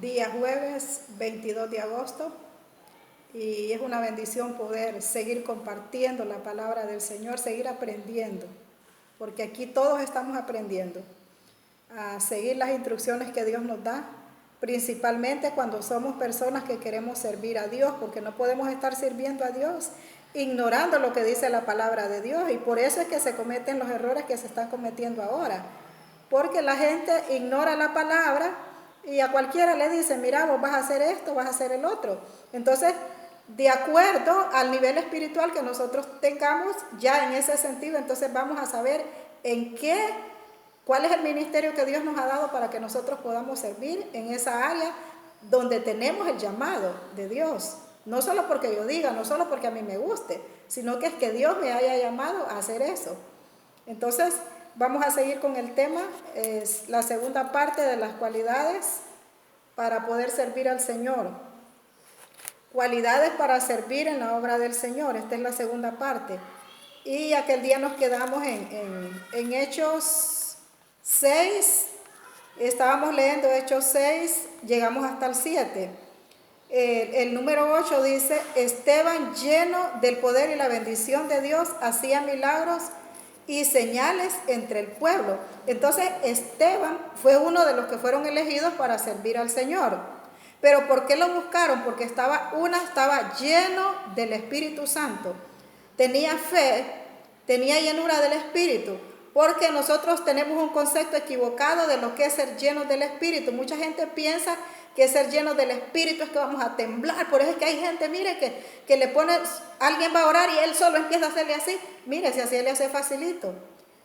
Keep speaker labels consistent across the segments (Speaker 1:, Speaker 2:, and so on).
Speaker 1: Día jueves 22 de agosto y es una bendición poder seguir compartiendo la palabra del Señor, seguir aprendiendo, porque aquí todos estamos aprendiendo a seguir las instrucciones que Dios nos da, principalmente cuando somos personas que queremos servir a Dios, porque no podemos estar sirviendo a Dios ignorando lo que dice la palabra de Dios, y por eso es que se cometen los errores que se están cometiendo ahora, porque la gente ignora la palabra y a cualquiera le dice, mira, vos vas a hacer esto, vas a hacer el otro. Entonces, de acuerdo al nivel espiritual que nosotros tengamos, ya en ese sentido, entonces vamos a saber cuál es el ministerio que Dios nos ha dado para que nosotros podamos servir en esa área donde tenemos el llamado de Dios. No solo porque yo diga, no solo porque a mí me guste, sino que es que Dios me haya llamado a hacer eso. Entonces, vamos a seguir con el tema, es la segunda parte de las cualidades para poder servir al Señor. Cualidades para servir en la obra del Señor, esta es la segunda parte. Y aquel día nos quedamos en Hechos 6, estábamos leyendo Hechos 6, llegamos hasta el 7. El número 8 dice, Esteban, lleno del poder y la bendición de Dios, hacía milagros y señales entre el pueblo. Entonces Esteban fue uno de los que fueron elegidos para servir al Señor. Pero ¿por qué lo buscaron? Porque estaba lleno del Espíritu Santo, tenía fe, tenía llenura del Espíritu. Porque nosotros tenemos un concepto equivocado de lo que es ser llenos del Espíritu. Mucha gente piensa que ser llenos del Espíritu es que vamos a temblar. Por eso es que hay gente, mire, que le pone, alguien va a orar y él solo empieza a hacerle así. Mire, si así le hace facilito.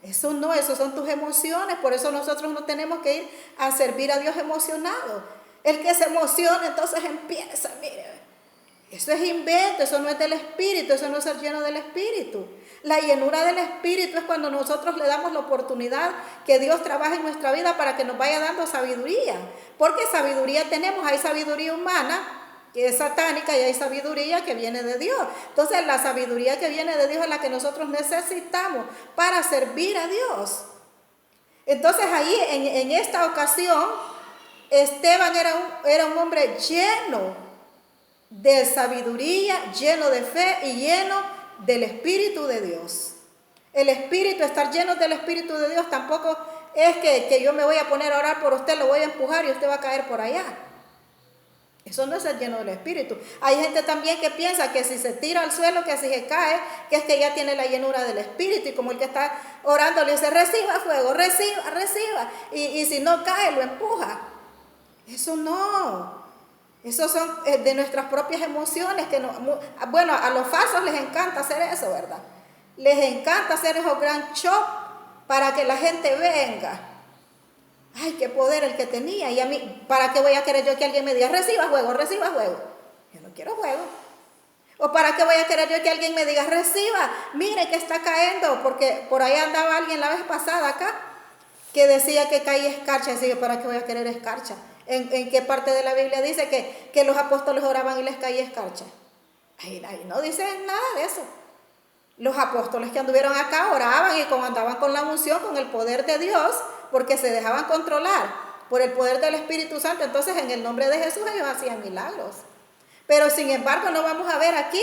Speaker 1: Eso no, eso son tus emociones. Por eso nosotros no tenemos que ir a servir a Dios emocionado. El que se emociona entonces empieza, mire. Eso es invento, eso no es del Espíritu, eso no es ser lleno del Espíritu. La llenura del Espíritu es cuando nosotros le damos la oportunidad que Dios trabaje en nuestra vida para que nos vaya dando sabiduría. Porque sabiduría tenemos, hay sabiduría humana que es satánica y hay sabiduría que viene de Dios. Entonces la sabiduría que viene de Dios es la que nosotros necesitamos para servir a Dios. Entonces ahí en esta ocasión Esteban era un hombre lleno de sabiduría, lleno de fe y lleno del Espíritu de Dios. El Espíritu, estar lleno del Espíritu de Dios tampoco es que yo me voy a poner a orar por usted, lo voy a empujar y usted va a caer por allá. Eso no es ser lleno del Espíritu. Hay gente también que piensa que si se tira al suelo, que si se cae, que es que ya tiene la llenura del Espíritu. Y como el que está orando le dice, reciba fuego, reciba, reciba. Y si no cae, lo empuja. Eso no. Esos son de nuestras propias emociones. Bueno, a los falsos les encanta hacer eso, ¿verdad? Les encanta hacer esos gran shock para que la gente venga. Ay, qué poder el que tenía. Y a mí, ¿para qué voy a querer yo que alguien me diga, reciba juego, reciba juego? Yo no quiero juego. ¿O para qué voy a querer yo que alguien me diga, reciba, mire que está cayendo? Porque por ahí andaba alguien la vez pasada acá que decía que caía escarcha. Así que ¿para qué voy a querer escarcha? ¿En qué parte de la Biblia dice que los apóstoles oraban y les caía escarcha? Ahí no dice nada de eso. Los apóstoles que anduvieron acá oraban y andaban con la unción, con el poder de Dios, porque se dejaban controlar por el poder del Espíritu Santo. Entonces en el nombre de Jesús ellos hacían milagros. Pero sin embargo no vamos a ver aquí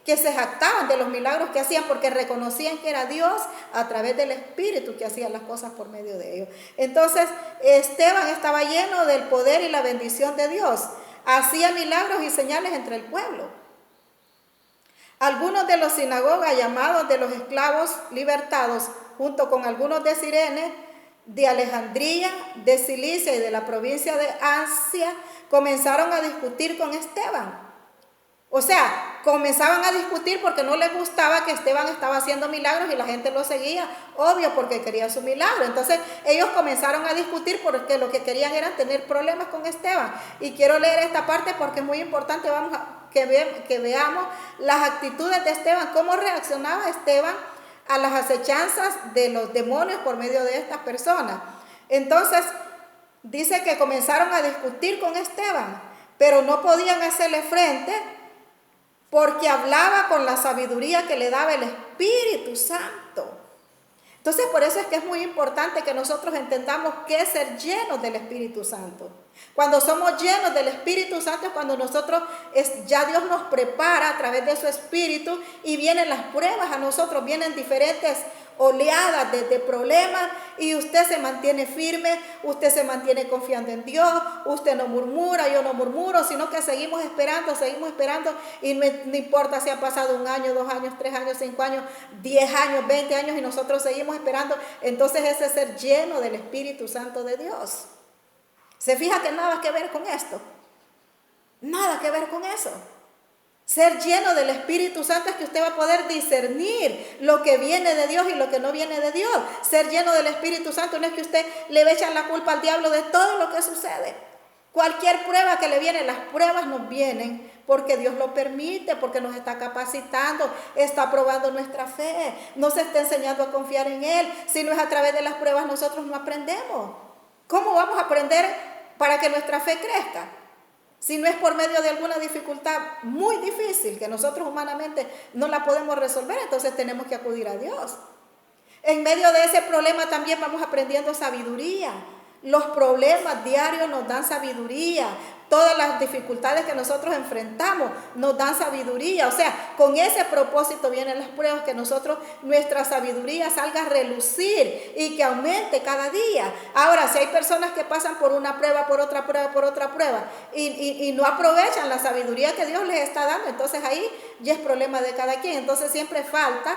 Speaker 1: que se jactaban de los milagros que hacían, porque reconocían que era Dios a través del Espíritu que hacía las cosas por medio de ellos. Entonces Esteban estaba lleno del poder y la bendición de Dios. Hacía milagros y señales entre el pueblo. Algunos de los sinagogas llamados de los esclavos libertados, junto con algunos de Cirene, de Alejandría, de Cilicia y de la provincia de Asia, comenzaron a discutir con Esteban. O sea, comenzaban a discutir porque no les gustaba que Esteban estaba haciendo milagros y la gente lo seguía, obvio, porque quería su milagro. Entonces ellos comenzaron a discutir porque lo que querían era tener problemas con Esteban. Y quiero leer esta parte porque es muy importante, que veamos las actitudes de Esteban, cómo reaccionaba Esteban a las acechanzas de los demonios por medio de estas personas. Entonces dice que comenzaron a discutir con Esteban, pero no podían hacerle frente porque hablaba con la sabiduría que le daba el Espíritu Santo. Entonces por eso es que es muy importante que nosotros entendamos qué es ser llenos del Espíritu Santo. Cuando somos llenos del Espíritu Santo es cuando nosotros, ya Dios nos prepara a través de su Espíritu y vienen las pruebas a nosotros, vienen diferentes oleadas de problemas y usted se mantiene firme, usted se mantiene confiando en Dios, usted no murmura, yo no murmuro, sino que seguimos esperando y no importa si ha pasado 1 año, 2 años, 3 años, 5 años, 10 años, 20 años y nosotros seguimos esperando. Entonces ese es ser lleno del Espíritu Santo de Dios. ¿Se fija que nada que ver con esto? Nada que ver con eso. Ser lleno del Espíritu Santo es que usted va a poder discernir lo que viene de Dios y lo que no viene de Dios. Ser lleno del Espíritu Santo no es que usted le eche la culpa al diablo de todo lo que sucede. Cualquier prueba que le viene, las pruebas nos vienen porque Dios lo permite, porque nos está capacitando, está probando nuestra fe, nos está enseñando a confiar en Él. Si no es a través de las pruebas, nosotros no aprendemos. ¿Cómo vamos a aprender para que nuestra fe crezca? Si no es por medio de alguna dificultad muy difícil que nosotros humanamente no la podemos resolver, entonces tenemos que acudir a Dios. En medio de ese problema también vamos aprendiendo sabiduría. Los problemas diarios nos dan sabiduría. Todas las dificultades que nosotros enfrentamos nos dan sabiduría. O sea, con ese propósito vienen las pruebas, que nuestra sabiduría salga a relucir y que aumente cada día. Ahora, si hay personas que pasan por una prueba, por otra prueba y no aprovechan la sabiduría que Dios les está dando, entonces ahí ya es problema de cada quien. Entonces siempre falta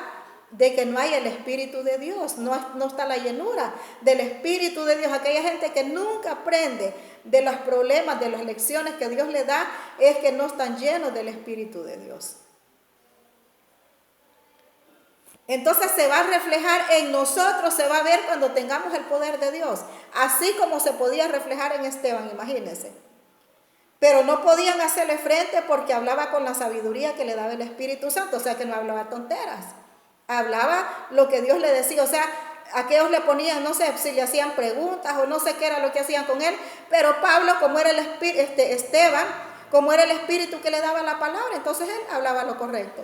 Speaker 1: de que no hay el Espíritu de Dios, no está la llenura del Espíritu de Dios. Aquella gente que nunca aprende de los problemas, de las lecciones que Dios le da, es que no están llenos del Espíritu de Dios. Entonces se va a reflejar en nosotros, se va a ver cuando tengamos el poder de Dios, así como se podía reflejar en Esteban, imagínense. Pero no podían hacerle frente porque hablaba con la sabiduría que le daba el Espíritu Santo, o sea que no hablaba tonteras. Hablaba lo que Dios le decía. O sea, aquellos le ponían, no sé si le hacían preguntas o no sé qué era lo que hacían con él, pero Pablo, como era Esteban, como era el Espíritu que le daba la palabra, entonces él hablaba lo correcto.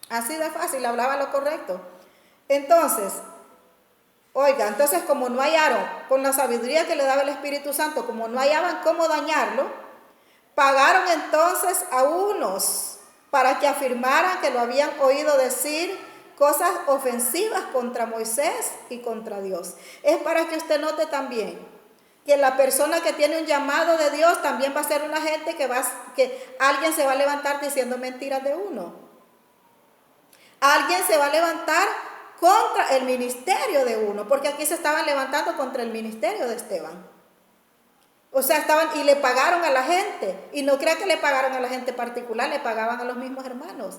Speaker 1: Así de fácil, hablaba lo correcto. Entonces, oiga, entonces como no hallaron, con la sabiduría que le daba el Espíritu Santo, como no hallaban cómo dañarlo, pagaron entonces a unos para que afirmaran que lo habían oído decir cosas ofensivas contra Moisés y contra Dios. Es para que usted note también que la persona que tiene un llamado de Dios también va a ser una gente que alguien se va a levantar diciendo mentiras de uno. Alguien se va a levantar contra el ministerio de uno, porque aquí se estaban levantando contra el ministerio de Esteban. O sea, y le pagaron a la gente. Y no crea que le pagaron a la gente particular, le pagaban a los mismos hermanos.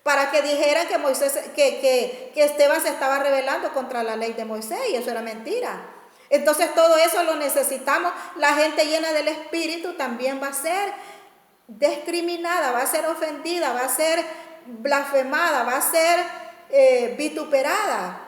Speaker 1: Para que dijeran que Esteban se estaba rebelando contra la ley de Moisés, y eso era mentira. Entonces todo eso lo necesitamos. La gente llena del Espíritu también va a ser discriminada, va a ser ofendida, va a ser blasfemada, va a ser vituperada.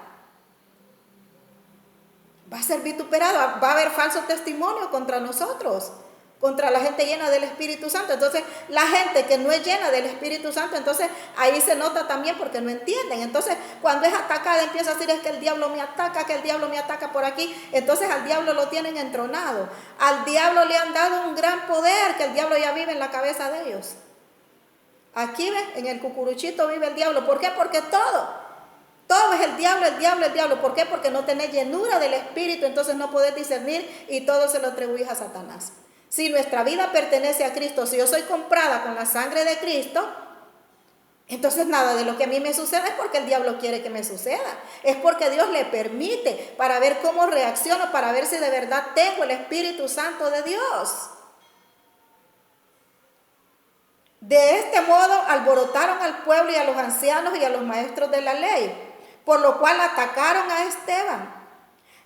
Speaker 1: Va a ser vituperado, va a haber falso testimonio contra nosotros, contra la gente llena del Espíritu Santo. Entonces, la gente que no es llena del Espíritu Santo, entonces ahí se nota también porque no entienden. Entonces, cuando es atacada, empieza a decir es que el diablo me ataca, que el diablo me ataca por aquí. Entonces, al diablo lo tienen entronado. Al diablo le han dado un gran poder, que el diablo ya vive en la cabeza de ellos. Aquí, ¿ves? En el cucuruchito vive el diablo. ¿Por qué? Porque todo es el diablo, el diablo, el diablo. ¿Por qué? Porque no tenés llenura del Espíritu, entonces no podés discernir y todo se lo atribuís a Satanás. Si nuestra vida pertenece a Cristo, si yo soy comprada con la sangre de Cristo, entonces nada de lo que a mí me sucede es porque el diablo quiere que me suceda. Es porque Dios le permite para ver cómo reacciono, para ver si de verdad tengo el Espíritu Santo de Dios. De este modo alborotaron al pueblo y a los ancianos y a los maestros de la ley, por lo cual atacaron a Esteban,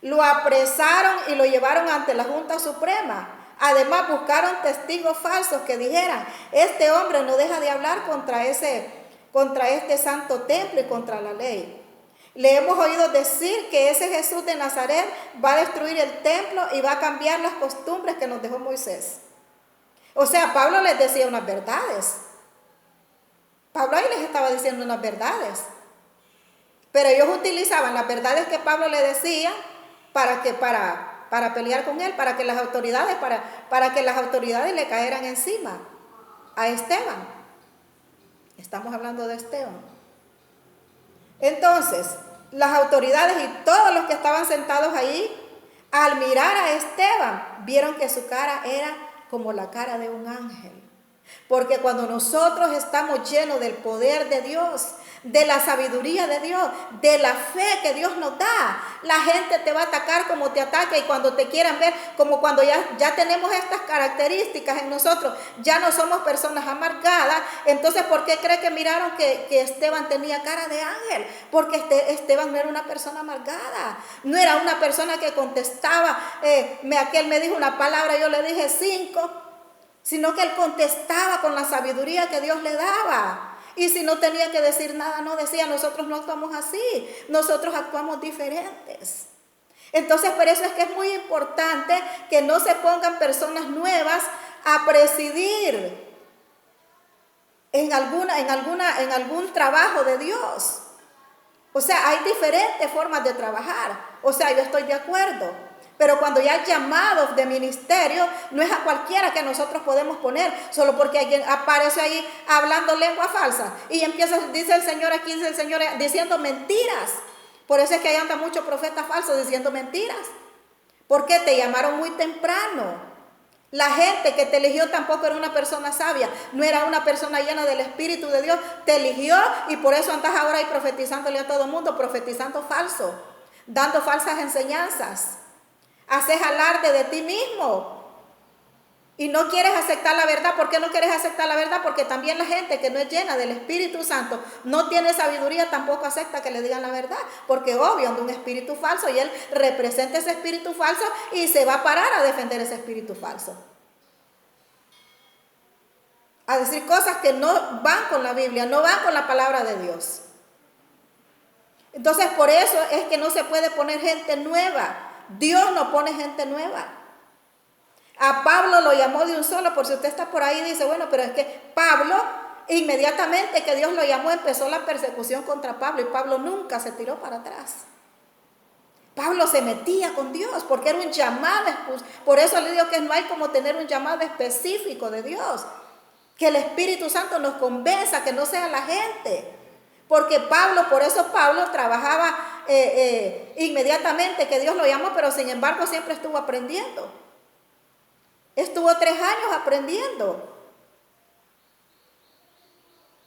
Speaker 1: lo apresaron y lo llevaron ante la Junta Suprema. Además buscaron testigos falsos que dijeran, este hombre no deja de hablar contra este santo templo y contra la ley. Le hemos oído decir que ese Jesús de Nazaret va a destruir el templo y va a cambiar las costumbres que nos dejó Moisés. O sea, Pablo les decía unas verdades. Pablo ahí les estaba diciendo unas verdades. Pero ellos utilizaban las verdades que Pablo le decía para para pelear con él, para que las autoridades, para que las autoridades le cayeran encima a Esteban. Estamos hablando de Esteban. Entonces, las autoridades y todos los que estaban sentados ahí, al mirar a Esteban, vieron que su cara era como la cara de un ángel. Porque cuando nosotros estamos llenos del poder de Dios, de la sabiduría de Dios, de la fe que Dios nos da, la gente te va a atacar como te ataca, y cuando te quieran ver, como cuando ya tenemos estas características en nosotros, ya no somos personas amargadas. Entonces, ¿por qué cree que miraron que Esteban tenía cara de ángel? Porque Esteban no era una persona amargada, no era una persona que contestaba, aquel me dijo una palabra, yo le dije 5, sino que él contestaba con la sabiduría que Dios le daba. Y si no tenía que decir nada, no decía. Nosotros no actuamos así, nosotros actuamos diferentes. Entonces, por eso es que es muy importante que no se pongan personas nuevas a presidir en algún trabajo de Dios. O sea, hay diferentes formas de trabajar. O sea, yo estoy de acuerdo. Pero cuando ya hay llamados de ministerio, no es a cualquiera que nosotros podemos poner, solo porque alguien aparece ahí hablando lengua falsa. Y empieza, dice el Señor aquí, dice el Señor, diciendo mentiras. Por eso es que ahí anda mucho profeta falso diciendo mentiras. Porque te llamaron muy temprano. La gente que te eligió tampoco era una persona sabia, no era una persona llena del Espíritu de Dios. Te eligió y por eso andas ahora ahí profetizándole a todo el mundo, profetizando falso, dando falsas enseñanzas. Haces alarde de ti mismo y no quieres aceptar la verdad. ¿Por qué no quieres aceptar la verdad? Porque también la gente que no es llena del Espíritu Santo, no tiene sabiduría, tampoco acepta que le digan la verdad. Porque obvio, anda un espíritu falso y él representa ese espíritu falso y se va a parar a defender ese espíritu falso. A decir cosas que no van con la Biblia, no van con la palabra de Dios. Entonces, por eso es que no se puede poner gente nueva. Dios no pone gente nueva. A Pablo lo llamó de un solo. Por si usted está por ahí y dice, bueno, pero es que Pablo, inmediatamente que Dios lo llamó, empezó la persecución contra Pablo, y Pablo nunca se tiró para atrás. Pablo se metía con Dios porque era un llamado. Por eso le digo que no hay como tener un llamado específico de Dios, que el Espíritu Santo nos convenza, que no sea la gente. Porque Pablo, por eso Pablo trabajaba inmediatamente que Dios lo llamó, pero sin embargo siempre estuvo aprendiendo. Estuvo 3 años aprendiendo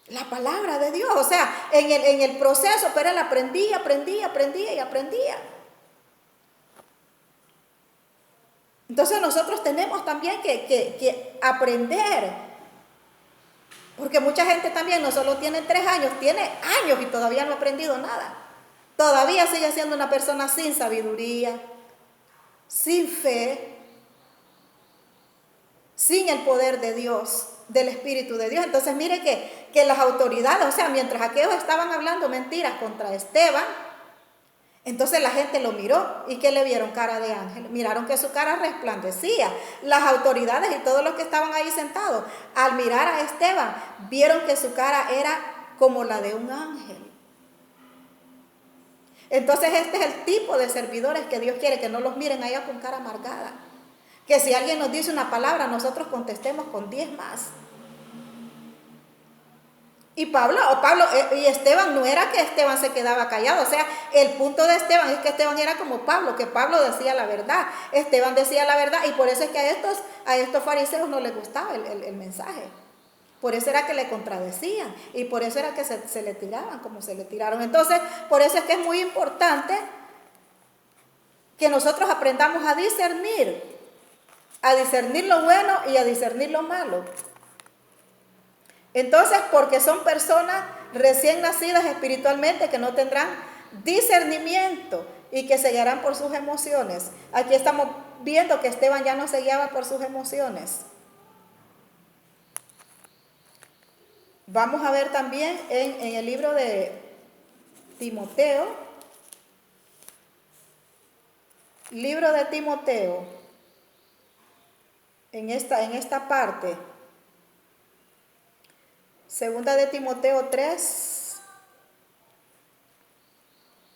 Speaker 1: la palabra de Dios. O sea, en el proceso, pero él aprendía. Entonces nosotros tenemos también que aprender. Porque mucha gente también no solo tiene 3 años, tiene años y todavía no ha aprendido nada. Todavía sigue siendo una persona sin sabiduría, sin fe, sin el poder de Dios, del Espíritu de Dios. Entonces mire que las autoridades, o sea, mientras aquellos estaban hablando mentiras contra Esteban, entonces la gente lo miró. ¿Y qué le vieron? Cara de ángel. Miraron que su cara resplandecía. Las autoridades y todos los que estaban ahí sentados, al mirar a Esteban, vieron que su cara era como la de un ángel. Entonces este es el tipo de servidores que Dios quiere, que no los miren allá con cara amargada. Que si alguien nos dice una palabra, nosotros contestemos con 10 más. Y y Esteban, no era que Esteban se quedaba callado. O sea, el punto de Esteban es que Esteban era como Pablo, que Pablo decía la verdad. Esteban decía la verdad, y por eso es que a estos fariseos no les gustaba el mensaje. Por eso era que le contradecían, y por eso era que se le tiraban como se le tiraron. Entonces, por eso es que es muy importante que nosotros aprendamos a discernir lo bueno y a discernir lo malo. Entonces, porque son personas recién nacidas espiritualmente que no tendrán discernimiento y que se guiarán por sus emociones. Aquí estamos viendo que Esteban ya no se guiaba por sus emociones. Vamos a ver también en el libro de Timoteo. Libro de Timoteo. En esta parte. Segunda de Timoteo 3.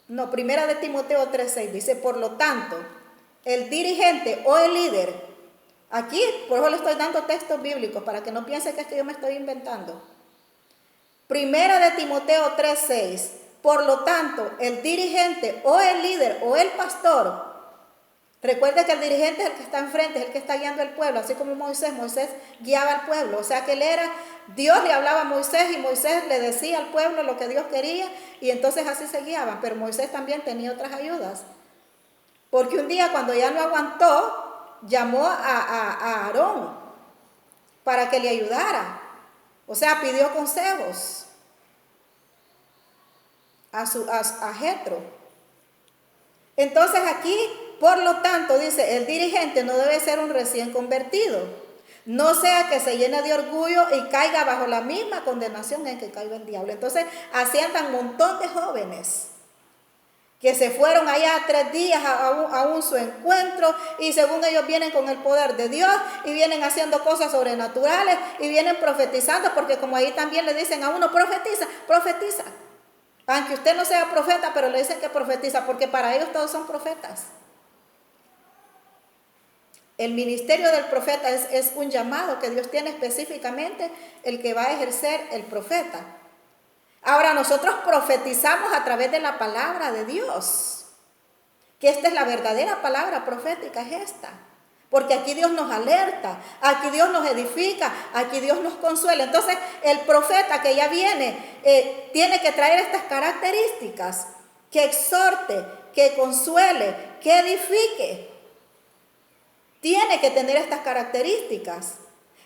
Speaker 1: No, primera de Timoteo 3:6. Dice, por lo tanto, el dirigente o el líder, aquí por eso le estoy dando textos bíblicos para que no piense que es que yo me estoy inventando. Primera de Timoteo 3:6. Por lo tanto, el dirigente o el líder o el pastor, recuerde que el dirigente es el que está enfrente, es el que está guiando al pueblo, así como Moisés guiaba al pueblo. O sea que Dios le hablaba a Moisés y Moisés le decía al pueblo lo que Dios quería y entonces así se guiaban. Pero Moisés también tenía otras ayudas. Porque un día cuando ya no aguantó, llamó a Aarón para que le ayudara. O sea, pidió consejos a Jetro. Entonces aquí, por lo tanto, dice, el dirigente no debe ser un recién convertido, no sea que se llene de orgullo y caiga bajo la misma condenación en que caiga el diablo. Entonces, así andan un montón de jóvenes que se fueron allá 3 días a un su encuentro y según ellos vienen con el poder de Dios y vienen haciendo cosas sobrenaturales y vienen profetizando, porque como ahí también le dicen a uno, profetiza, profetiza. Aunque usted no sea profeta, pero le dicen que profetiza, porque para ellos todos son profetas. El ministerio del profeta es un llamado que Dios tiene específicamente, el que va a ejercer el profeta. Ahora nosotros profetizamos a través de la palabra de Dios, que esta es la verdadera palabra profética, es esta. Porque aquí Dios nos alerta, aquí Dios nos edifica, aquí Dios nos consuela. Entonces el profeta que ya viene tiene que traer estas características, que exhorte, que consuele, que edifique. Tiene que tener estas características.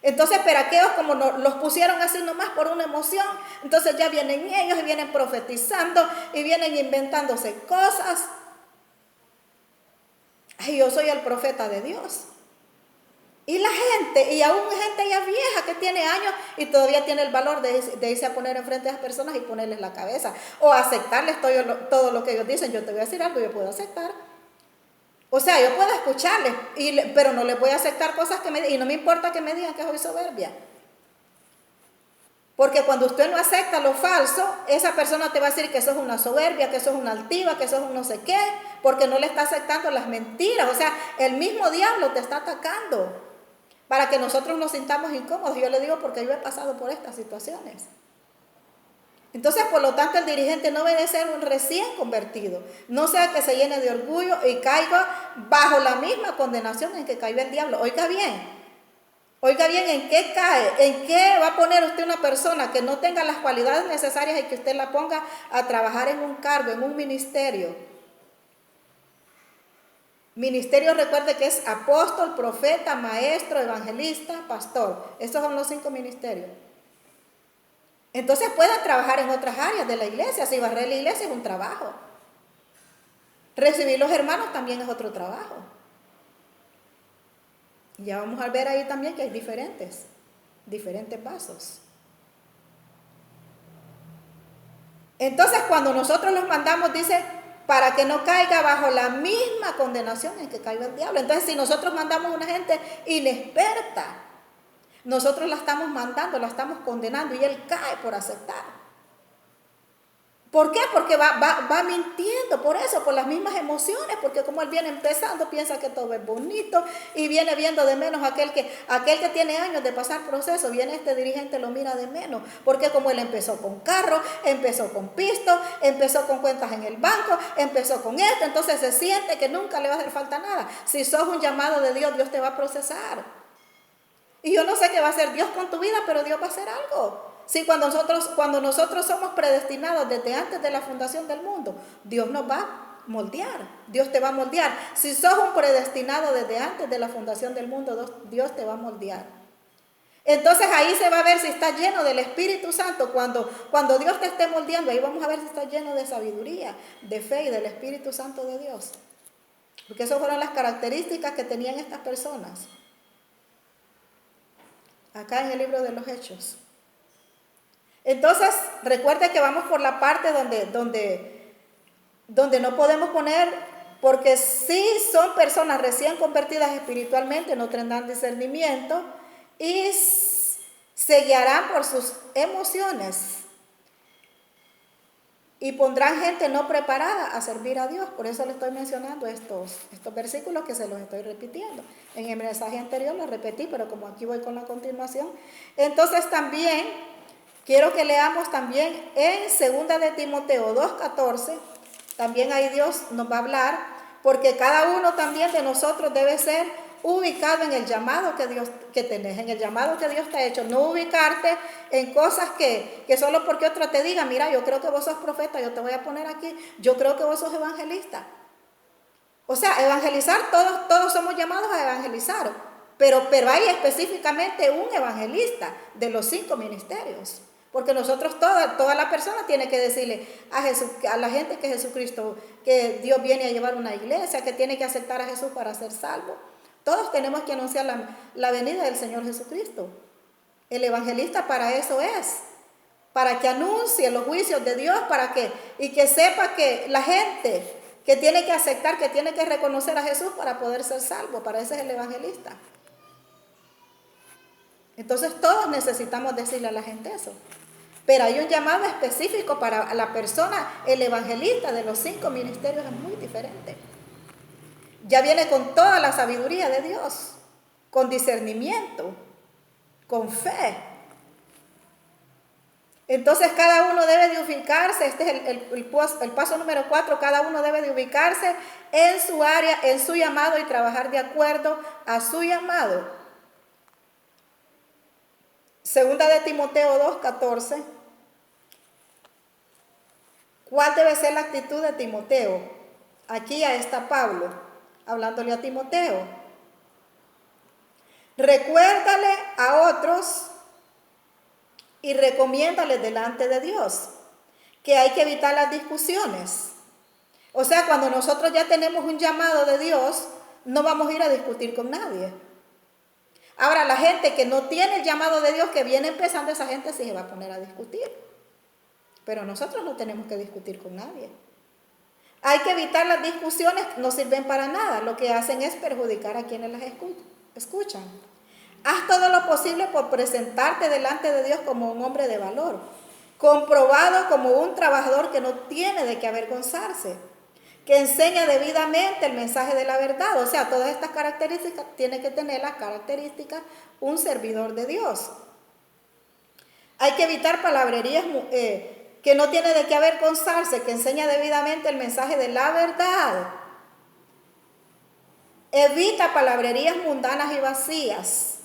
Speaker 1: Entonces, pero aquellos como los pusieron así nomás por una emoción, entonces ya vienen ellos y vienen profetizando y vienen inventándose cosas. Ay, yo soy el profeta de Dios. Y la gente, y aún gente ya vieja que tiene años y todavía tiene el valor de irse a poner enfrente de las personas y ponerles la cabeza o aceptarles todo lo que ellos dicen. Yo te voy a decir algo, yo puedo aceptar. O sea, yo puedo escucharles, pero no les voy a aceptar cosas que me digan. Y no me importa que me digan que soy soberbia. Porque cuando usted no acepta lo falso, esa persona te va a decir que sos una soberbia, que sos una altiva, que sos un no sé qué, porque no le está aceptando las mentiras. O sea, el mismo diablo te está atacando para que nosotros nos sintamos incómodos. Yo le digo porque yo he pasado por estas situaciones. Entonces, por lo tanto, el dirigente no debe ser un recién convertido, no sea que se llene de orgullo y caiga bajo la misma condenación en que cayó el diablo. Oiga bien, ¿en qué cae? ¿En qué va a poner usted una persona que no tenga las cualidades necesarias y que usted la ponga a trabajar en un cargo, en un ministerio? Ministerio, recuerde que es apóstol, profeta, maestro, evangelista, pastor. Estos son los 5 ministerios. Entonces pueda trabajar en otras áreas de la iglesia. Si barrer la iglesia es un trabajo. Recibir los hermanos también es otro trabajo. Y ya vamos a ver ahí también que hay diferentes pasos. Entonces cuando nosotros los mandamos, dice, para que no caiga bajo la misma condenación en que caiga el diablo. Entonces si nosotros mandamos a una gente inexperta, nosotros la estamos mandando, la estamos condenando y él cae por aceptar. ¿Por qué? Porque va mintiendo por eso, por las mismas emociones, porque como él viene empezando, piensa que todo es bonito y viene viendo de menos aquel que tiene años de pasar proceso, viene este dirigente, lo mira de menos, porque como él empezó con carro, empezó con pisto, empezó con cuentas en el banco, empezó con esto, entonces se siente que nunca le va a hacer falta nada. Si sos un llamado de Dios, Dios te va a procesar. Y yo no sé qué va a hacer Dios con tu vida, pero Dios va a hacer algo. Sí, cuando nosotros somos predestinados desde antes de la fundación del mundo, Dios nos va a moldear, Dios te va a moldear. Si sos un predestinado desde antes de la fundación del mundo, Dios te va a moldear. Entonces ahí se va a ver si está lleno del Espíritu Santo. Cuando Dios te esté moldeando, ahí vamos a ver si está lleno de sabiduría, de fe y del Espíritu Santo de Dios. Porque esas fueron las características que tenían estas personas. Acá en el libro de los Hechos. Entonces, recuerde que vamos por la parte donde no podemos poner, porque si son personas recién convertidas espiritualmente, no tendrán discernimiento y se guiarán por sus emociones y pondrán gente no preparada a servir a Dios. Por eso le estoy mencionando estos versículos que se los estoy repitiendo. En el mensaje anterior lo repetí, pero como aquí voy con la continuación. Entonces también quiero que leamos también en 2 de Timoteo 2:14. También ahí Dios nos va a hablar, porque cada uno también de nosotros debe ser ubicado en el llamado que tenés, en el llamado que Dios te ha hecho. No ubicarte en cosas que solo porque otro te diga, mira, yo creo que vos sos profeta, yo te voy a poner aquí, yo creo que vos sos evangelista. O sea, evangelizar, todos somos llamados a evangelizar, pero hay específicamente un evangelista de los 5 ministerios. Porque nosotros, toda la persona tiene que decirle a la gente que Jesucristo, que Dios viene a llevar una iglesia, que tiene que aceptar a Jesús para ser salvo. Todos tenemos que anunciar la venida del Señor Jesucristo. El evangelista para eso es, para que anuncie los juicios de Dios, y que sepa que la gente que tiene que aceptar, que tiene que reconocer a Jesús para poder ser salvo. Para eso es el evangelista. Entonces todos necesitamos decirle a la gente eso. Pero hay un llamado específico para la persona, el evangelista de los 5 ministerios es muy diferente. Ya viene con toda la sabiduría de Dios, con discernimiento, con fe. Entonces cada uno debe de ubicarse, este es el paso número 4, cada uno debe de ubicarse en su área, en su llamado y trabajar de acuerdo a su llamado. 2 de Timoteo 2:14. ¿Cuál debe ser la actitud de Timoteo? Aquí ya está Pablo, hablándole a Timoteo. Recuérdale a otros y recomiéndale delante de Dios que hay que evitar las discusiones. O sea, cuando nosotros ya tenemos un llamado de Dios, no vamos a ir a discutir con nadie. Ahora, la gente que no tiene el llamado de Dios, que viene empezando, esa gente sí se va a poner a discutir. Pero nosotros no tenemos que discutir con nadie. Hay que evitar las discusiones, no sirven para nada. Lo que hacen es perjudicar a quienes las escuchan. Haz todo lo posible por presentarte delante de Dios como un hombre de valor, comprobado como un trabajador que no tiene de qué avergonzarse, que enseña debidamente el mensaje de la verdad. O sea, todas estas características tiene que tener las características un servidor de Dios. Hay que evitar palabrerías que no tiene de qué avergonzarse, que enseña debidamente el mensaje de la verdad. Evita palabrerías mundanas y vacías,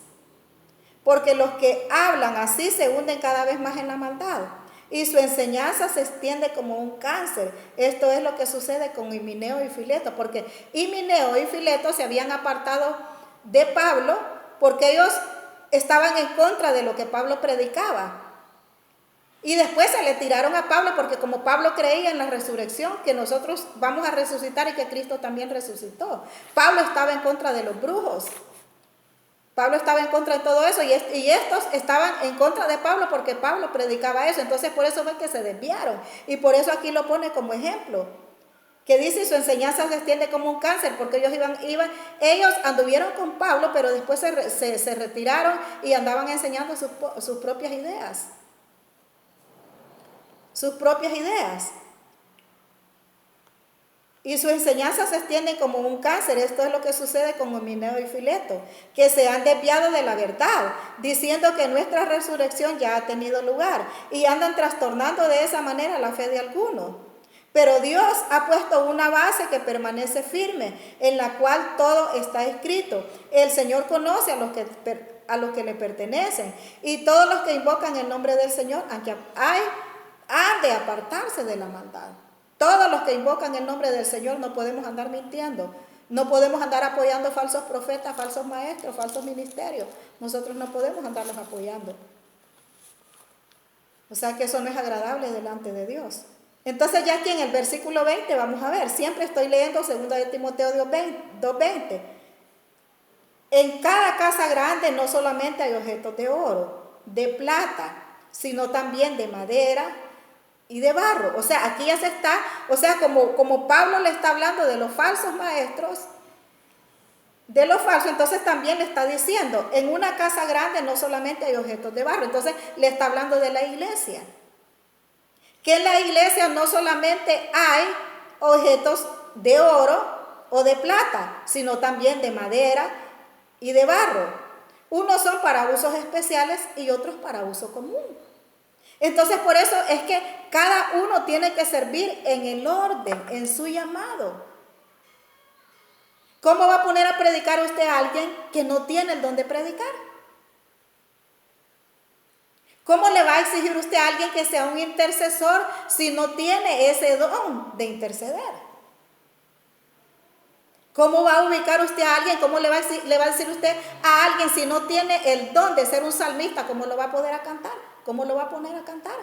Speaker 1: porque los que hablan así se hunden cada vez más en la maldad y su enseñanza se extiende como un cáncer. Esto es lo que sucede con Himeneo y Fileto, porque Himeneo y Fileto se habían apartado de Pablo porque ellos estaban en contra de lo que Pablo predicaba. Y después se le tiraron a Pablo porque como Pablo creía en la resurrección, que nosotros vamos a resucitar y que Cristo también resucitó. Pablo estaba en contra de los brujos. Pablo estaba en contra de todo eso y estos estaban en contra de Pablo porque Pablo predicaba eso. Entonces por eso ven que se desviaron. Y por eso aquí lo pone como ejemplo. Que dice, su enseñanza se extiende como un cáncer, porque ellos anduvieron con Pablo, pero después se retiraron y andaban enseñando sus propias ideas. Sus propias ideas. Y su enseñanza se extiende como un cáncer. Esto es lo que sucede con Himeneo y Fileto, que se han desviado de la verdad, diciendo que nuestra resurrección ya ha tenido lugar, y andan trastornando de esa manera la fe de algunos. Pero Dios ha puesto una base que permanece firme, en la cual todo está escrito. El Señor conoce a los que le pertenecen, y todos los que invocan el nombre del Señor han de apartarse de la maldad. Todos los que invocan el nombre del Señor no podemos andar mintiendo. No podemos andar apoyando falsos profetas, falsos maestros, falsos ministerios. Nosotros no podemos andarlos apoyando. O sea que eso no es agradable delante de Dios. Entonces ya aquí en el versículo 20 vamos a ver. Siempre estoy leyendo 2 de Timoteo 2:20. En cada casa grande no solamente hay objetos de oro, de plata, sino también de madera y de barro. O sea, aquí ya se está, o sea, como Pablo le está hablando de los falsos maestros, de los falsos, entonces también le está diciendo, en una casa grande no solamente hay objetos de barro, entonces le está hablando de la iglesia. Que en la iglesia no solamente hay objetos de oro o de plata, sino también de madera y de barro. Unos son para usos especiales y otros para uso común. Entonces, por eso es que cada uno tiene que servir en el orden, en su llamado. ¿Cómo va a poner a predicar usted a alguien que no tiene el don de predicar? ¿Cómo le va a exigir usted a alguien que sea un intercesor si no tiene ese don de interceder? ¿Cómo va a ubicar usted a alguien? ¿Cómo le va a decir usted a alguien si no tiene el don de ser un salmista? ¿Cómo lo va a poder a cantar? ¿Cómo lo va a poner a cantar?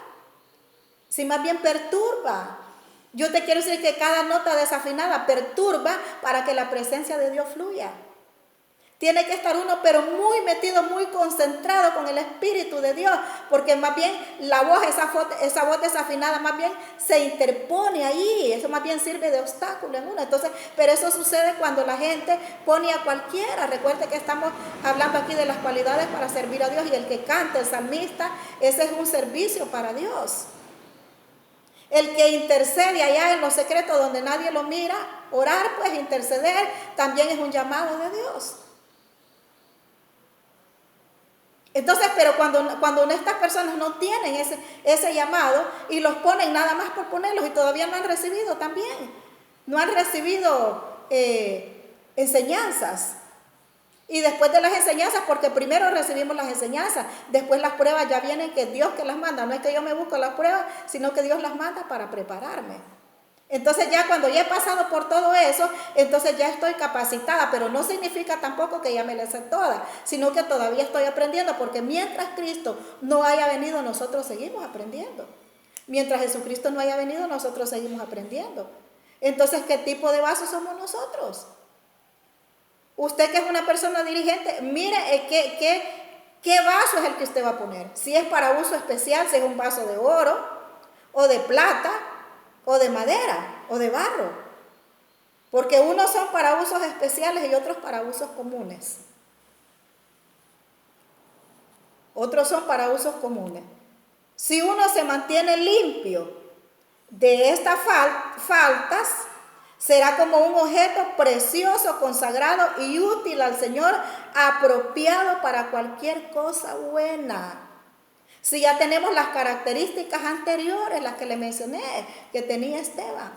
Speaker 1: Si más bien perturba. Yo te quiero decir que cada nota desafinada perturba para que la presencia de Dios fluya. Tiene que estar uno pero muy metido, muy concentrado con el Espíritu de Dios, porque más bien la voz, esa voz desafinada más bien se interpone ahí, eso más bien sirve de obstáculo en uno. Entonces, pero eso sucede cuando la gente pone a cualquiera. Recuerde que estamos hablando aquí de las cualidades para servir a Dios, y el que canta, el salmista, ese es un servicio para Dios. El que intercede allá en lo secreto donde nadie lo mira, orar, pues interceder, también es un llamado de Dios. Entonces, pero cuando estas personas no tienen ese llamado y los ponen nada más por ponerlos y todavía no han recibido también, no han recibido enseñanzas. Y después de las enseñanzas, porque primero recibimos las enseñanzas, después las pruebas ya vienen, que Dios que las manda. No es que yo me busco las pruebas, sino que Dios las manda para prepararme. Entonces ya cuando ya he pasado por todo eso, entonces ya estoy capacitada, pero no significa tampoco que ya me las sé todas, sino que todavía estoy aprendiendo, porque mientras Cristo no haya venido, nosotros seguimos aprendiendo. Mientras Jesucristo no haya venido, nosotros seguimos aprendiendo. Entonces, ¿qué tipo de vasos somos nosotros? Usted que es una persona dirigente, mire qué vaso es el que usted va a poner. Si es para uso especial, si es un vaso de oro o de plata, o de madera, o de barro. Porque unos son para usos especiales y otros para usos comunes. Otros son para usos comunes. Si uno se mantiene limpio de estas faltas, será como un objeto precioso, consagrado y útil al Señor, apropiado para cualquier cosa buena. Si ya tenemos las características anteriores, las que le mencioné, que tenía Esteban.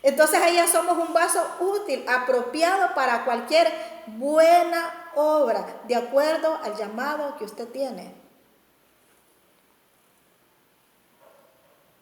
Speaker 1: Entonces ahí ya somos un vaso útil, apropiado para cualquier buena obra, de acuerdo al llamado que usted tiene.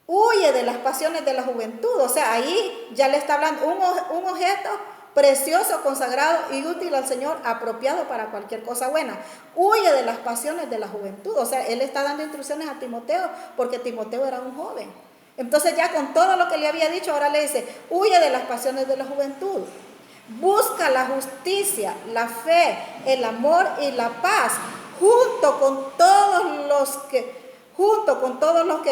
Speaker 1: Huye de las pasiones de la juventud. O sea, ahí ya le está hablando un objeto precioso, consagrado y útil al Señor, apropiado para cualquier cosa buena. Huye de las pasiones de la juventud. O sea, él está dando instrucciones a Timoteo, porque Timoteo era un joven. Entonces ya con todo lo que le había dicho, ahora le dice, huye de las pasiones de la juventud. Busca la justicia, la fe, el amor y la paz, junto con todos los que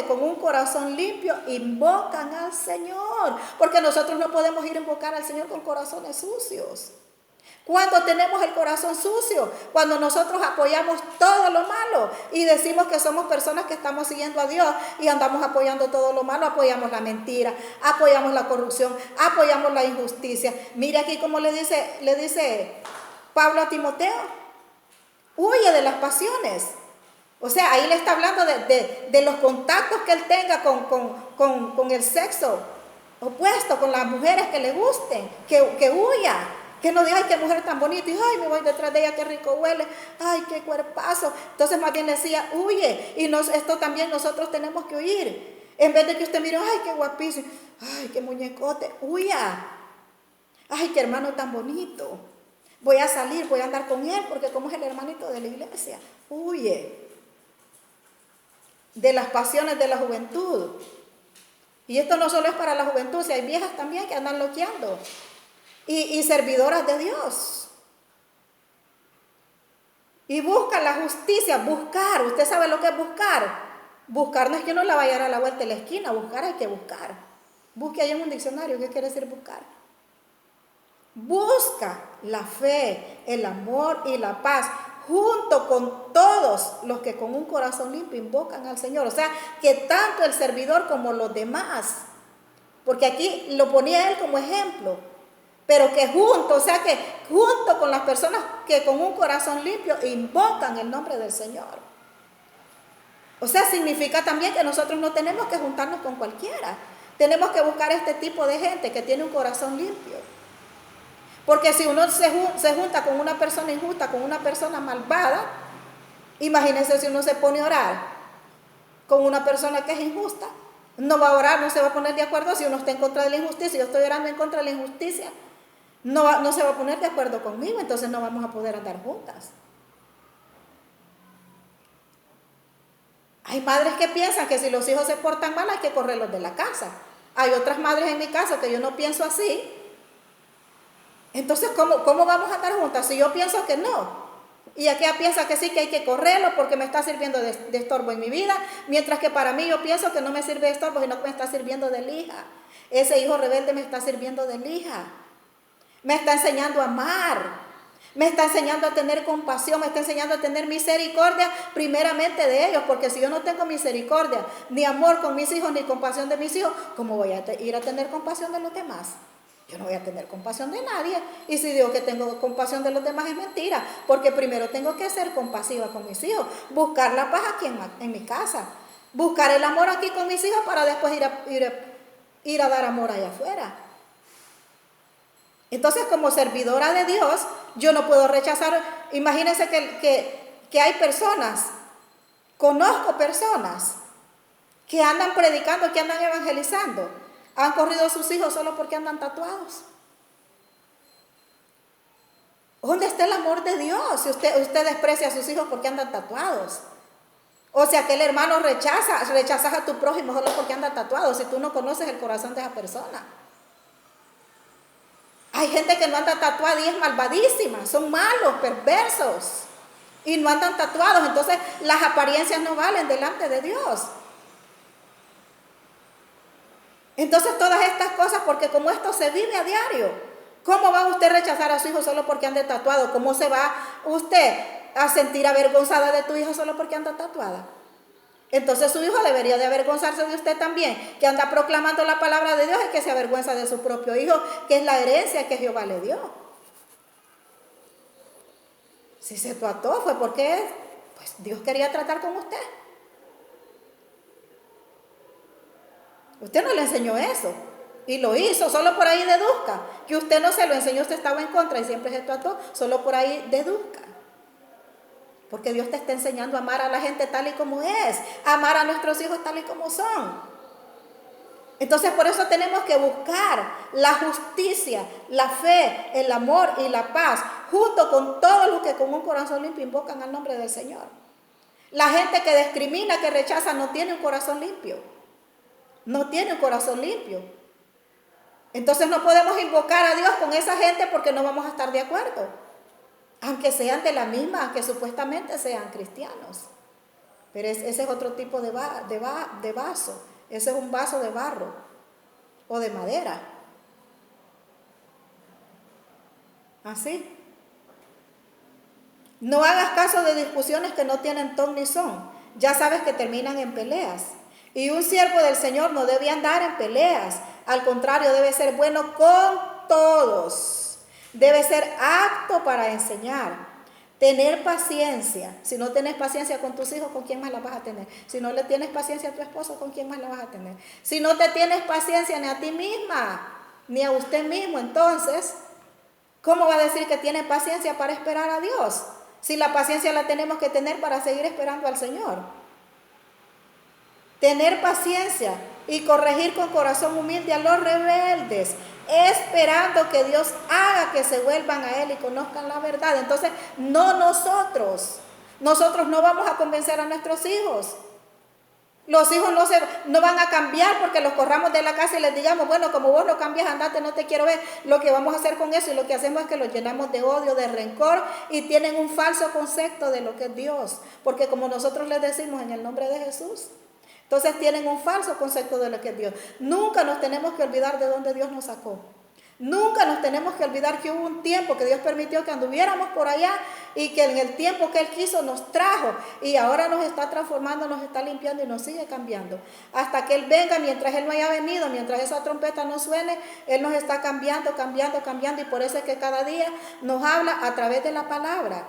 Speaker 1: con un corazón limpio invocan al Señor. Porque nosotros no podemos ir a invocar al Señor con corazones sucios. Cuando tenemos el corazón sucio, cuando nosotros apoyamos todo lo malo y decimos que somos personas que estamos siguiendo a Dios y andamos apoyando todo lo malo, apoyamos la mentira, apoyamos la corrupción, apoyamos la injusticia. Mire aquí cómo le dice Pablo a Timoteo, huye de las pasiones. O sea, ahí le está hablando de los contactos que él tenga con el sexo opuesto, con las mujeres que le gusten, que huya. Que no diga, ay, qué mujer tan bonita, y ay, me voy detrás de ella, qué rico huele, ay, qué cuerpazo. Entonces más bien decía, huye. Y esto también nosotros tenemos que huir. En vez de que usted mire, ay, qué guapísimo, ay, qué muñecote, huya. Ay, qué hermano tan bonito. Voy a salir, voy a andar con él, porque como es el hermanito de la iglesia, huye de las pasiones de la juventud. Y esto no solo es para la juventud, si hay viejas también que andan loqueando. Y servidoras de Dios. Y busca la justicia, buscar. Usted sabe lo que es buscar. Buscar no es que uno la vaya a dar a la vuelta de la esquina. Buscar hay que buscar. Busque ahí en un diccionario qué quiere decir buscar. Busca la fe, el amor y la paz, junto con todos los que con un corazón limpio invocan al Señor. O sea, que tanto el servidor como los demás, porque aquí lo ponía él como ejemplo, pero que junto, o sea, que junto con las personas que con un corazón limpio invocan el nombre del Señor. O sea, significa también que nosotros no tenemos que juntarnos con cualquiera. Tenemos que buscar este tipo de gente que tiene un corazón limpio. Porque si uno se junta con una persona injusta, con una persona malvada, imagínense si uno se pone a orar con una persona que es injusta. No va a orar, no se va a poner de acuerdo si uno está en contra de la injusticia. Yo estoy orando en contra de la injusticia. No se va a poner de acuerdo conmigo, entonces no vamos a poder andar juntas. Hay madres que piensan que si los hijos se portan mal hay que correrlos de la casa. Hay otras madres en mi casa que yo no pienso así. Entonces, ¿cómo vamos a andar juntas si yo pienso que no? Y aquella piensa que sí, que hay que correrlo porque me está sirviendo de estorbo en mi vida, mientras que para mí yo pienso que no me sirve de estorbo, sino que me está sirviendo de lija. Ese hijo rebelde me está sirviendo de lija. Me está enseñando a amar. Me está enseñando a tener compasión, me está enseñando a tener misericordia primeramente de ellos, porque si yo no tengo misericordia, ni amor con mis hijos, ni compasión de mis hijos, ¿cómo voy a ir a tener compasión de los demás? Yo no voy a tener compasión de nadie. Y si digo que tengo compasión de los demás es mentira, porque primero tengo que ser compasiva con mis hijos, buscar la paz aquí en mi casa, buscar el amor aquí con mis hijos para después ir a dar amor allá afuera. Entonces, como servidora de Dios, yo no puedo rechazar. Imagínense que hay personas, conozco personas que andan predicando, que andan evangelizando, han corrido a sus hijos solo porque andan tatuados. ¿Dónde está el amor de Dios si usted desprecia a sus hijos porque andan tatuados? O sea, que el hermano rechazas a tu prójimo solo porque anda tatuado, si tú no conoces el corazón de esa persona. Hay gente que no anda tatuada y es malvadísima, son malos, perversos, y no andan tatuados. Entonces las apariencias no valen delante de Dios. Entonces todas estas cosas, porque como esto se vive a diario, ¿cómo va usted a rechazar a su hijo solo porque ande tatuado? ¿Cómo se va usted a sentir avergonzada de tu hijo solo porque anda tatuada? Entonces su hijo debería de avergonzarse de usted también, que anda proclamando la palabra de Dios y que se avergüenza de su propio hijo, que es la herencia que Jehová le dio. Si se tatuó fue porque pues Dios quería tratar con usted. Usted no le enseñó eso y lo hizo, solo por ahí deduzca. Que usted no se lo enseñó, usted estaba en contra y siempre se tatuó, solo por ahí deduzca. Porque Dios te está enseñando a amar a la gente tal y como es, a amar a nuestros hijos tal y como son. Entonces por eso tenemos que buscar la justicia, la fe, el amor y la paz, junto con todos los que con un corazón limpio invocan al nombre del Señor. La gente que discrimina, que rechaza, no tiene un corazón limpio. No tiene un corazón limpio. Entonces no podemos invocar a Dios con esa gente porque no vamos a estar de acuerdo. Aunque sean de la misma, aunque supuestamente sean cristianos. Pero ese es otro tipo de vaso. Ese es un vaso de barro o de madera. Así. No hagas caso de discusiones que no tienen ton ni son. Ya sabes que terminan en peleas. Y un siervo del Señor no debe andar en peleas. Al contrario, debe ser bueno con todos. Debe ser apto para enseñar. Tener paciencia. Si no tienes paciencia con tus hijos, ¿con quién más la vas a tener? Si no le tienes paciencia a tu esposo, ¿con quién más la vas a tener? Si no te tienes paciencia ni a ti misma, ni a usted mismo, entonces, ¿cómo va a decir que tiene paciencia para esperar a Dios? Si la paciencia la tenemos que tener para seguir esperando al Señor. Tener paciencia y corregir con corazón humilde a los rebeldes, esperando que Dios haga que se vuelvan a Él y conozcan la verdad. Entonces, no nosotros no vamos a convencer a nuestros hijos. Los hijos no van a cambiar porque los corramos de la casa y les digamos, bueno, como vos no cambias, andate, no te quiero ver. Lo que vamos a hacer con eso y lo que hacemos es que los llenamos de odio, de rencor y tienen un falso concepto de lo que es Dios. Porque como nosotros les decimos en el nombre de Jesús, entonces tienen un falso concepto de lo que es Dios. Nunca nos tenemos que olvidar de dónde Dios nos sacó. Nunca nos tenemos que olvidar que hubo un tiempo que Dios permitió que anduviéramos por allá y que en el tiempo que Él quiso nos trajo y ahora nos está transformando, nos está limpiando y nos sigue cambiando. Hasta que Él venga, mientras Él no haya venido, mientras esa trompeta no suene, Él nos está cambiando, cambiando, cambiando y por eso es que cada día nos habla a través de la palabra.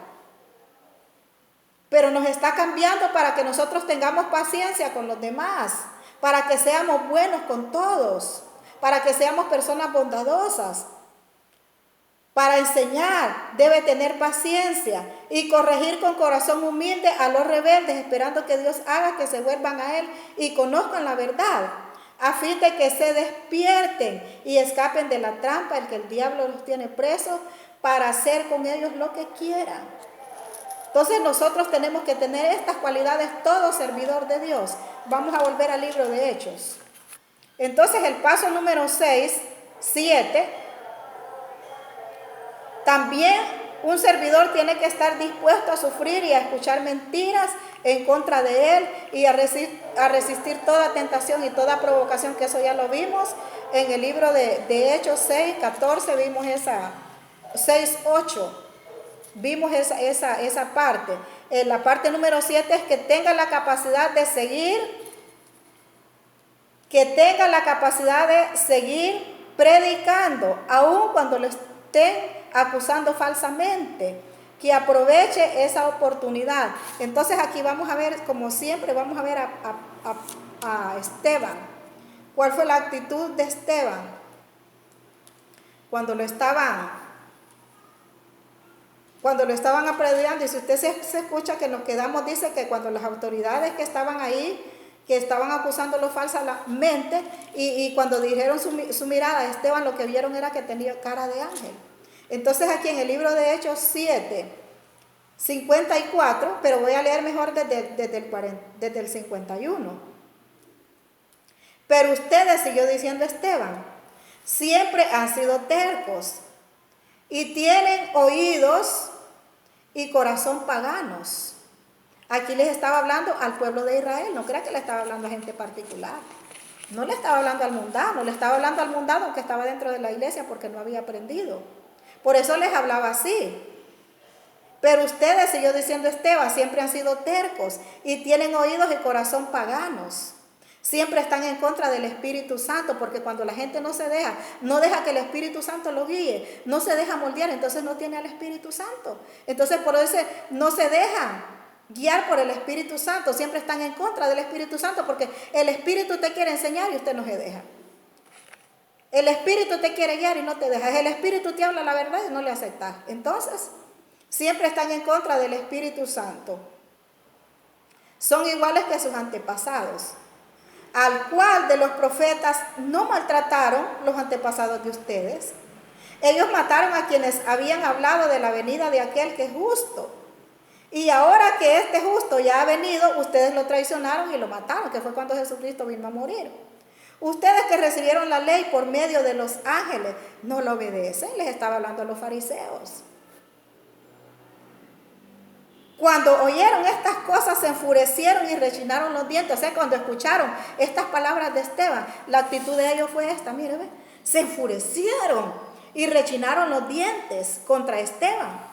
Speaker 1: Pero nos está cambiando para que nosotros tengamos paciencia con los demás, para que seamos buenos con todos, para que seamos personas bondadosas. Para enseñar debe tener paciencia y corregir con corazón humilde a los rebeldes, esperando que Dios haga que se vuelvan a Él y conozcan la verdad, a fin de que se despierten y escapen de la trampa en que el diablo los tiene presos para hacer con ellos lo que quieran. Entonces nosotros tenemos que tener estas cualidades todo servidor de Dios. Vamos a volver al libro de Hechos. Entonces el paso número 7, también un servidor tiene que estar dispuesto a sufrir y a escuchar mentiras en contra de él y a resistir toda tentación y toda provocación, que eso ya lo vimos en el libro de Hechos 6:14, vimos esa 6:8, vimos esa parte. La parte número 7 es que tenga la capacidad de seguir, predicando, aun cuando lo estén acusando falsamente, que aproveche esa oportunidad. Entonces aquí vamos a ver, como siempre, vamos a ver a Esteban. ¿Cuál fue la actitud de Esteban cuando lo estaban apedreando? Y si usted se escucha que nos quedamos, dice que cuando las autoridades que estaban ahí, que estaban acusándolo falsamente, y cuando dirigieron su mirada a Esteban, lo que vieron era que tenía cara de ángel. Entonces aquí en el libro de Hechos 7:54, pero voy a leer mejor desde el 51. Pero ustedes, siguió diciendo Esteban, siempre han sido tercos y tienen oídos y corazón paganos. Aquí les estaba hablando al pueblo de Israel, no crea que le estaba hablando a gente particular. No le estaba hablando al mundano, le estaba hablando al mundano que estaba dentro de la iglesia porque no había aprendido. Por eso les hablaba así. Pero ustedes, siguió diciendo Esteban, siempre han sido tercos y tienen oídos y corazón paganos. Siempre están en contra del Espíritu Santo, porque cuando la gente no deja que el Espíritu Santo lo guíe, no se deja moldear, entonces no tiene al Espíritu Santo. Entonces por eso no se dejan guiar por el Espíritu Santo, siempre están en contra del Espíritu Santo, porque el Espíritu te quiere enseñar y usted no se deja. El Espíritu te quiere guiar y no te deja. El Espíritu te habla la verdad y no le aceptas. Entonces, siempre están en contra del Espíritu Santo. Son iguales que sus antepasados, al cual de los profetas no maltrataron los antepasados de ustedes. Ellos mataron a quienes habían hablado de la venida de aquel que es justo. Y ahora que este justo ya ha venido, ustedes lo traicionaron y lo mataron, que fue cuando Jesucristo vino a morir. Ustedes que recibieron la ley por medio de los ángeles, no lo obedecen. Les estaba hablando a los fariseos. Cuando oyeron estas cosas se enfurecieron y rechinaron los dientes. O sea, cuando escucharon estas palabras de Esteban, la actitud de ellos fue esta, mire, ve, se enfurecieron y rechinaron los dientes contra Esteban.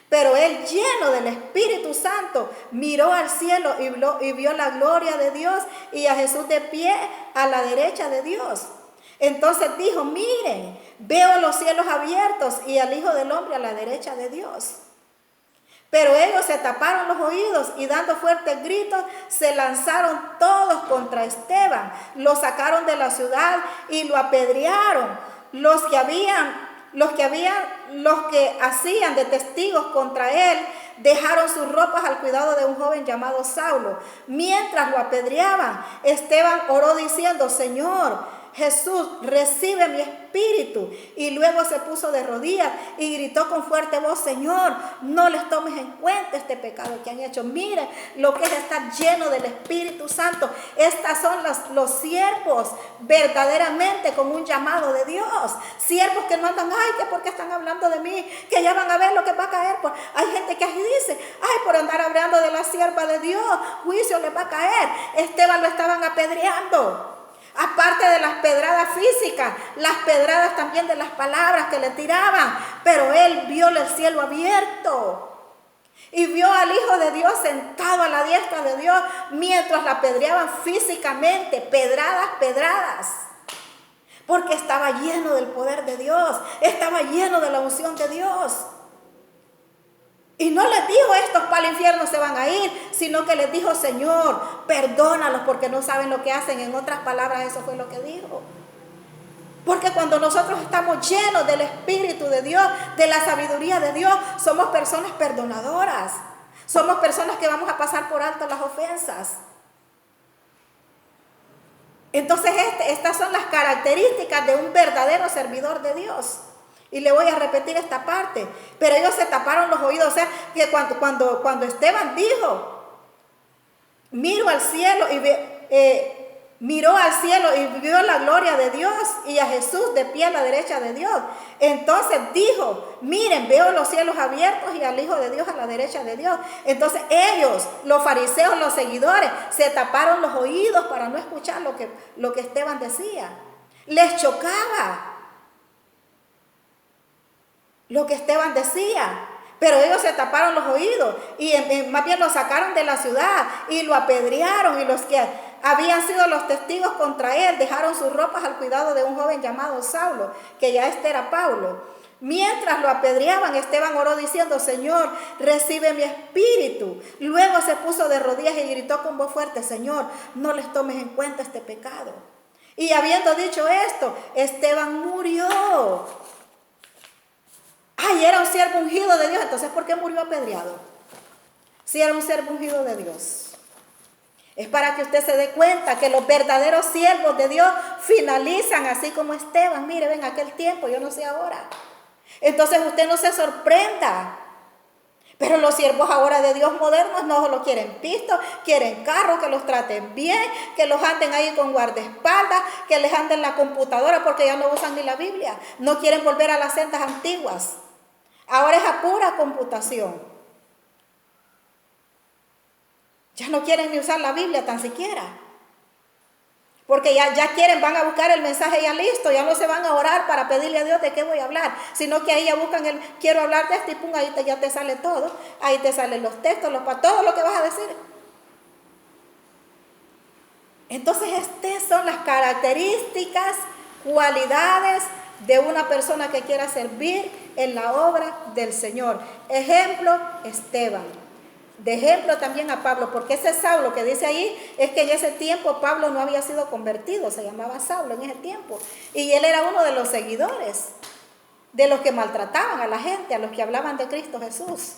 Speaker 1: Pero él, lleno del Espíritu Santo, miró al cielo y vio la gloria de Dios y a Jesús de pie a la derecha de Dios. Entonces dijo, miren, veo los cielos abiertos y al Hijo del Hombre a la derecha de Dios. Pero ellos se taparon los oídos y dando fuertes gritos se lanzaron todos contra Esteban. Lo sacaron de la ciudad y lo apedrearon. Los que hacían de testigos contra él dejaron sus ropas al cuidado de un joven llamado Saulo. Mientras lo apedreaban, Esteban oró diciendo, Señor Jesús, recibe mi espíritu. Y luego se puso de rodillas y gritó con fuerte voz, Señor, no les tomes en cuenta este pecado que han hecho. Miren lo que es estar lleno del Espíritu Santo. Estas son los siervos verdaderamente con un llamado de Dios. Siervos que no andan, ay, que porque están hablando de mí, que ya van a ver lo que va a caer. Pues hay gente que así dice, ay, por andar hablando de la sierva de Dios, juicio les va a caer. Esteban lo estaban apedreando. Aparte de las pedradas físicas, las pedradas también de las palabras que le tiraban. Pero él vio el cielo abierto y vio al Hijo de Dios sentado a la diestra de Dios mientras la apedreaban físicamente, pedradas. Porque estaba lleno del poder de Dios, estaba lleno de la unción de Dios. Y no les dijo, estos para el infierno se van a ir, sino que les dijo, Señor, perdónalos porque no saben lo que hacen. En otras palabras, eso fue lo que dijo. Porque cuando nosotros estamos llenos del Espíritu de Dios, de la sabiduría de Dios, somos personas perdonadoras. Somos personas que vamos a pasar por alto las ofensas. Entonces, estas son las características de un verdadero servidor de Dios. Y le voy a repetir esta parte. Pero ellos se taparon los oídos. O sea, que cuando Esteban dijo, miró al cielo y vio la gloria de Dios y a Jesús de pie a la derecha de Dios. Entonces dijo, miren, veo los cielos abiertos y al Hijo de Dios a la derecha de Dios. Entonces ellos, los fariseos, los seguidores, se taparon los oídos para no escuchar lo que Esteban decía. Les chocaba lo que Esteban decía. Pero ellos se taparon los oídos y más bien lo sacaron de la ciudad y lo apedrearon, y los que habían sido los testigos contra él dejaron sus ropas al cuidado de un joven llamado Saulo, que ya era Pablo. Mientras lo apedreaban, Esteban oró diciendo, Señor, recibe mi espíritu. Luego se puso de rodillas y gritó con voz fuerte, Señor, no les tomes en cuenta este pecado. Y habiendo dicho esto, Esteban murió. Ay, era un siervo ungido de Dios. Entonces, ¿por qué murió apedreado? Si era un siervo ungido de Dios. Es para que usted se dé cuenta que los verdaderos siervos de Dios finalizan así como Esteban. Mire, ven, aquel tiempo, yo no sé ahora. Entonces usted no se sorprenda. Pero los siervos ahora de Dios modernos no lo quieren pisto, quieren carro, que los traten bien, que los anden ahí con guardaespaldas, que les anden la computadora porque ya no usan ni la Biblia. No quieren volver a las sendas antiguas. Ahora es a pura computación. Ya no quieren ni usar la Biblia tan siquiera. Porque ya quieren, van a buscar el mensaje ya listo, ya no se van a orar para pedirle a Dios de qué voy a hablar, sino que ahí ya buscan quiero hablar de esto y pum, ahí ya te sale todo, ahí te salen los textos, todo lo que vas a decir. Entonces, estas son las características, cualidades de una persona que quiera servir en la obra del Señor. Ejemplo, Esteban. De ejemplo también a Pablo, porque ese Saulo que dice ahí es que en ese tiempo Pablo no había sido convertido, se llamaba Saulo en ese tiempo. Y él era uno de los seguidores, de los que maltrataban a la gente, a los que hablaban de Cristo Jesús.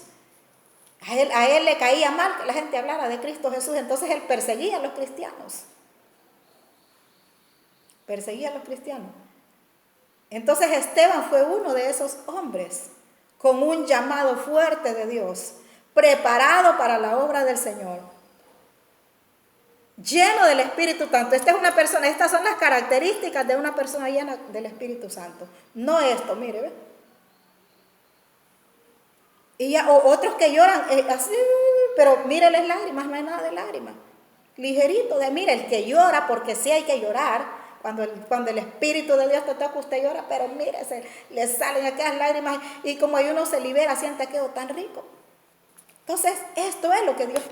Speaker 1: A él le caía mal que la gente hablara de Cristo Jesús, entonces él perseguía a los cristianos. Perseguía a los cristianos. Entonces Esteban fue uno de esos hombres con un llamado fuerte de Dios, preparado para la obra del Señor, lleno del Espíritu Santo. Esta es una persona, estas son las características de una persona llena del Espíritu Santo. No esto, mire, ¿ve? Y ya, otros que lloran así, pero mire las lágrimas, no hay nada de lágrimas. Ligerito, mire, el que llora, porque sí hay que llorar. Cuando el Espíritu de Dios te toca, usted llora, pero mire, le salen aquellas lágrimas y como ahí uno se libera, siente aquello tan rico. Entonces, esto es lo que Dios quiere.